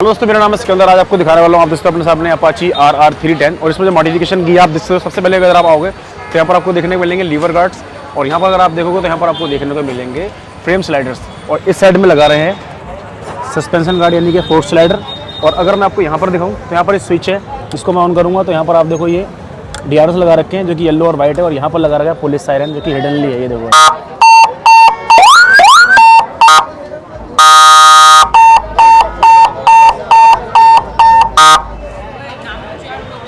दोस्तों मेरा नाम है सिकंदर। आज आपको दिखाने वाला हूँ आप दोस्तों अपने सामने अपाची RR 310 और इसमें जो मॉडिफिकेशन की आप जिससे सबसे पहले अगर आप आओगे तो यहाँ पर आपको देखने को मिलेंगे लीवर गार्ड्स और यहाँ पर अगर आप देखोगे तो यहाँ पर आपको देखने को मिलेंगे फ्रेम स्लाइडर्स और इस साइड में लगा रहे हैं सस्पेंशन गार्ड यानी कि फोर्थ स्लाइडर। और अगर मैं आपको यहाँ पर दिखाऊँ तो यहाँ पर इस स्विच है, इसको मैं ऑन करूँगा तो यहाँ पर आप देखो ये DRS लगा रखे हैं जो कि येलो और वाइट है और यहाँ पर लगा रखा है पुलिस सायरन जो कि हिडनली है। ये देखो